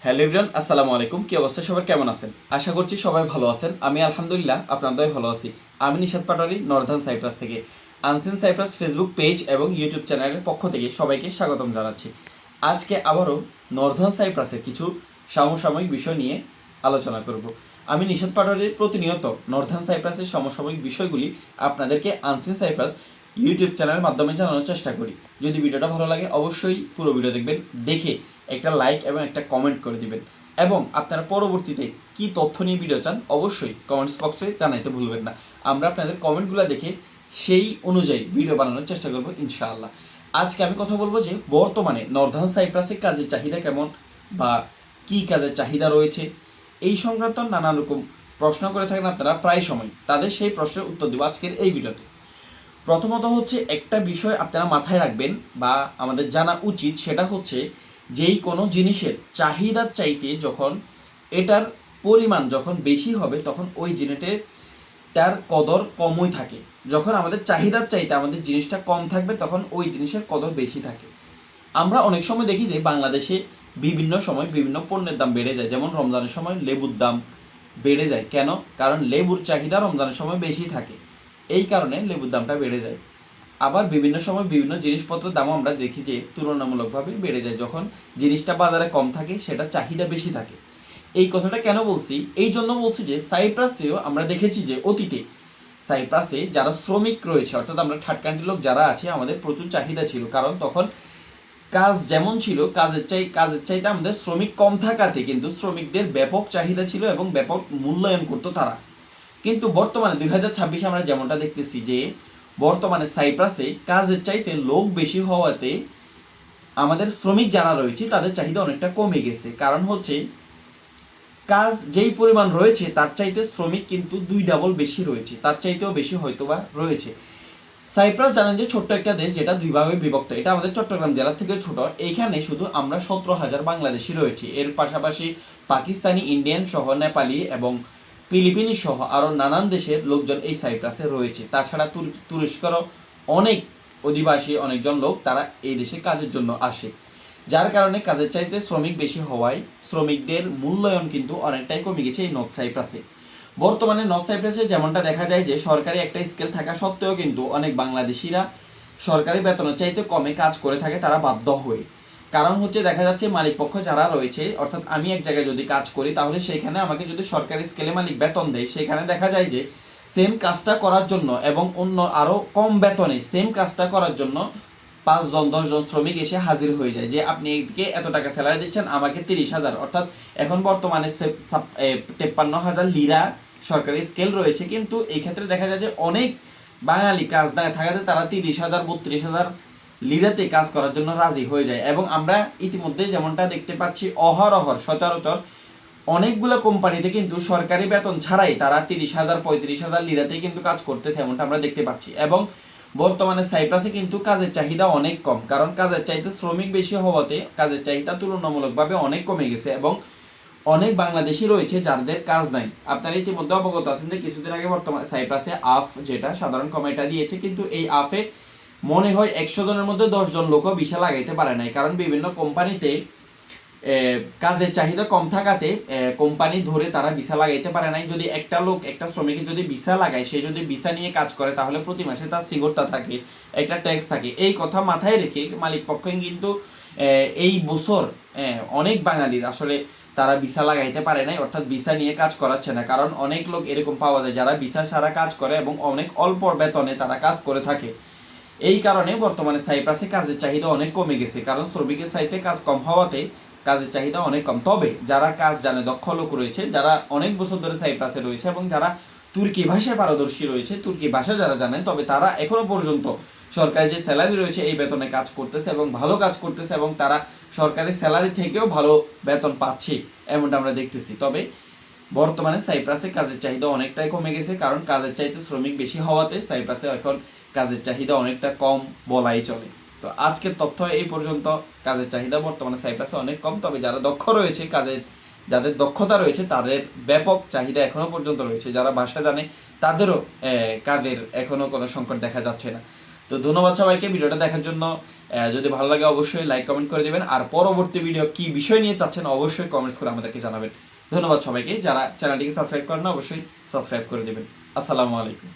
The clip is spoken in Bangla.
হ্যালো এভরিওয়ান, আসসালামু আলাইকুম। কি অবস্থা, সবাই কেমন আছেন? আশা করছি সবাই ভালো আছেন। আমি আলহামদুলিল্লাহ আপনাদের ভালো আছি। আমি নিশাত পাটোয়ারি, নর্দার্ন সাইপ্রাস থেকে। আনসিন সাইপ্রাস ফেসবুক পেজ এবং ইউটিউব চ্যানেলের পক্ষ থেকে সবাইকে স্বাগতম জানাচ্ছি। আজকে আবারও নর্দার্ন সাইপ্রাসের কিছু সমসাময়িক বিষয় নিয়ে আলোচনা করব। আমি নিশাত পাটোয়ারি প্রতিনিয়ত নর্দার্ন সাইপ্রাসের সমসাময়িক বিষয়গুলি আপনাদেরকে আনসিন সাইপ্রাস ইউটিউব চ্যানেলের মাধ্যমে জানানোর চেষ্টা করি। যদি ভিডিওটা ভালো লাগে অবশ্যই পুরো ভিডিও দেখবেন, দেখে একটা লাইক এবং একটা কমেন্ট করে দিবেন এবং আপনারা পরবর্তীতে কি তথ্য নিয়ে ভিডিও চান অবশ্যই কমেন্টস বক্সে জানাইতে ভুলবেন না। আমরা আপনাদের কমেন্টগুলো দেখে সেই অনুযায়ী ভিডিও বানানোর চেষ্টা করব ইনশাআল্লাহ। আজকে আমি কথা বলবো যে বর্তমানে নর্দার্ন সাইপ্রাসে কাজের চাহিদা কেমন বা কি কাজের চাহিদা রয়েছে, এই সংক্রান্ত নানান রকম প্রশ্ন করে থাকেন আপনারা প্রায় সময়। তাদের সেই প্রশ্নের উত্তর দেবো আজকের এই ভিডিওতে। প্রথমত হচ্ছে একটা বিষয় আপনারা মাথায় রাখবেন বা আমাদের জানা উচিত, সেটা হচ্ছে যেই কোনো জিনিসের চাহিদার চাইতে যখন এটার পরিমাণ যখন বেশি হবে তখন ওই জিনিসের তার কদর কমই থাকে। যখন আমাদের চাহিদার চাইতে আমাদের জিনিসটা কম থাকবে তখন ওই জিনিসের কদর বেশি থাকে। আমরা অনেক সময় দেখি যে বাংলাদেশে বিভিন্ন সময় বিভিন্ন পণ্যের দাম বেড়ে যায়। যেমন রমজানের সময় লেবুর দাম বেড়ে যায়। কেন? কারণ লেবুর চাহিদা রমজানের সময় বেশি থাকে, এই কারণে লেবুর দামটা বেড়ে যায়। আবার বিভিন্ন সময় বিভিন্ন জিনিসপত্রের দামও আমরা দেখি যে তুলনামূলকভাবে বেড়ে যায়। যখন জিনিসটা বাজারে কম থাকে সেটা চাহিদা বেশি থাকে। এই কথাটা কেন বলছি? এই জন্য বলছি যে সাইপ্রাসেও আমরা দেখেছি যে অতীতে সাইপ্রাসে যারা শ্রমিক রয়েছে, অর্থাৎ আমরা থার্ড কান্ট্রির লোক যারা আছে, আমাদের প্রচুর চাহিদা ছিল। কারণ তখন কাজ যেমন ছিল, কাজের চাইতে আমাদের শ্রমিক কম থাকাতে কিন্তু শ্রমিকদের ব্যাপক চাহিদা ছিল এবং ব্যাপক মূল্যায়ন করতো তারা। কিন্তু বর্তমানে 2026 আমরা যেমনটা দেখতেছি যে বর্তমানে সাইপ্রাসে কাজের চাইতে লোক বেশি হওয়াতে আমাদের শ্রমিক যারা রয়েছে তাদের চাহিদা অনেকটা কমে গেছে। কারণ হচ্ছে কাজ যেই পরিমাণ রয়েছে তার চাইতে শ্রমিক কিন্তু 2 ডাবল বেশি রয়েছে, তার চাইতেও বেশি হয়তোবা রয়েছে। সাইপ্রাস জানেন যে ছোট্ট একটা দেশ, যেটা দুইভাবে বিভক্ত। এটা আমাদের চট্টগ্রাম জেলা থেকে ছোট। এইখানে শুধু আমরা 17,000 বাংলাদেশি রয়েছি। এর পাশাপাশি পাকিস্তানি, ইন্ডিয়ান সহ নেপালি এবং ফিলিপিনি সহ আরও নানান দেশের লোকজন এই সাইপ্রাসে রয়েছে। তাছাড়া তুরস্কেরও অনেক অধিবাসী, অনেকজন লোক তারা এই দেশে কাজের জন্য আসে। যার কারণে কাজের চাইতে শ্রমিক বেশি হওয়ায় শ্রমিকদের মূল্যায়ন কিন্তু অনেকটাই কমে গেছে এই নর্থ সাইপ্রাসে। বর্তমানে নর্থ সাইপ্রাসে যেমনটা দেখা যায় যে সরকারি একটা স্কেল থাকা সত্ত্বেও কিন্তু অনেক বাংলাদেশিরা সরকারি বেতনের চাইতে কমে কাজ করে থাকে, তারা বাধ্য হয়ে। কারণ হচ্ছে দেখা যাচ্ছে মালিক পক্ষ যারা রয়েছে, অর্থাৎ আমি এক জায়গায় যদি কাজ করি তাহলে সেখানে আমাকে যদি সরকারি স্কেলে মালিক বেতন দেয়, সেখানে দেখা যায় যে সেম কাজটা করার জন্য এবং অন্য আরও কম বেতনে সেম কাজটা করার জন্য 5 জন 10 জন শ্রমিক এসে হাজির হয়ে যায় যে আপনি এদিকে এত টাকা স্যালারি দিচ্ছেন, আমাকে 30,000, অর্থাৎ এখন বর্তমানে 53,000 লিরা সরকারি স্কেল রয়েছে। কিন্তু এই ক্ষেত্রে দেখা যায় যে অনেক বাঙালি কাজ না থাকাতে তারা 30,000 32,000 লিরাতে কাজ করার জন্য রাজি হয়ে যায়। এবং আমরা ইতিমধ্যে যেমনটা দেখতে পাচ্ছি অহরহর সচরাচর অনেকগুলো কোম্পানিতে কিন্তু সরকারি বেতন ছাড়াই তারা 30,000 35,000 লিরাতেই কিন্তু কাজ করতেছে, এমনটা আমরা দেখতে পাচ্ছি। এবং বর্তমানে সাইপ্রাসে কিন্তু কাজের চাহিদা অনেক কম, কারণ কাজের চাহিদা শ্রমিক বেশি হওয়াতে কাজের চাহিদা তুলনামূলকভাবে অনেক কমে গেছে এবং অনেক বাংলাদেশি রয়েছে যাদের কাজ নাই। আপনারা ইতিমধ্যে অবগত আছেন যে কিছুদিন আগে বর্তমানে সাইপ্রাসে আফ, যেটা সাধারণ কমাইটা দিয়েছে, কিন্তু এই আফে মনে হয় 100 জনের মধ্যে 10 জন লোকও ভিসা লাগাইতে পারে নাই। কারণ বিভিন্ন কোম্পানিতে কাজের চাহিদা কম থাকাতে কোম্পানি ধরে তারা ভিসা লাগাইতে পারে নাই। যদি একটা লোক, একটা শ্রমিকের যদি ভিসা লাগায়, সে যদি ভিসা নিয়ে কাজ করে তাহলে প্রতি মাসে তার সিগরটা থাকে, একটা ট্যাক্স থাকে। এই কথা মাথায় রেখে মালিক পক্ষ কিন্তু এই বছর অনেক বাঙালির আসলে তারা ভিসা লাগাইতে পারে নাই, অর্থাৎ ভিসা নিয়ে কাজ করাচ্ছে না। কারণ অনেক লোক এরকম পাওয়া যায় যারা ভিসা ছাড়া কাজ করে এবং অনেক অল্প বেতনে তারা কাজ করে থাকে। এই কারণে বর্তমানে সাইপ্রাসে কাজের চাহিদা অনেক কমে গেছে, কারণ শ্রমিকের চাইতে কাজ কম হওয়াতে কাজের চাহিদা অনেক কম। তবে যারা কাজ জানে, দক্ষ লোক রয়েছে, যারা অনেক বছর ধরে সাইপ্রাসে রয়েছে এবং যারা তুর্কি ভাষায় পারদর্শী রয়েছে, তুর্কি ভাষা যারা জানেন, তবে তারা এখনো পর্যন্ত সরকারি যে স্যালারি রয়েছে এই বেতনে কাজ করতেছে এবং ভালো কাজ করতেছে এবং তারা সরকারি স্যালারি থেকেও ভালো বেতন পাচ্ছে, এমনটা আমরা দেখতেছি। তবে বর্তমানে সাইপ্রাসে কাজের চাহিদা অনেকটাই কমে গেছে, কারণ কাজের চাইতে শ্রমিক বেশি হওয়াতে সাইপ্রাসে এখন কাজের চাহিদা অনেকটা কম বলাই চলে। তো আজকের তথ্য এই পর্যন্ত। কাজের চাহিদা বর্তমানে সাইপ্রাসে অনেক কম, তবে যারা দক্ষ রয়েছে, যাদের দক্ষতা রয়েছে তাদের ব্যাপক চাহিদা এখনো পর্যন্ত রয়েছে। যারা ভাষা জানে তাদেরও কাজের এখনো কোনো সংকট দেখা যাচ্ছে না। তো ধন্যবাদ সবাইকে ভিডিওটা দেখার জন্য। যদি ভালো লাগে অবশ্যই লাইক কমেন্ট করে দেবেন, আর পরবর্তী ভিডিও কি বিষয় নিয়ে চাচ্ছেন অবশ্যই কমেন্টস করে আমাদেরকে জানাবেন। ধন্যবাদ সবাইকে, যারা চ্যানেলটিকে সাবস্ক্রাইব করেন না অবশ্যই সাবস্ক্রাইব করে দেবেন। আসসালামু আলাইকুম।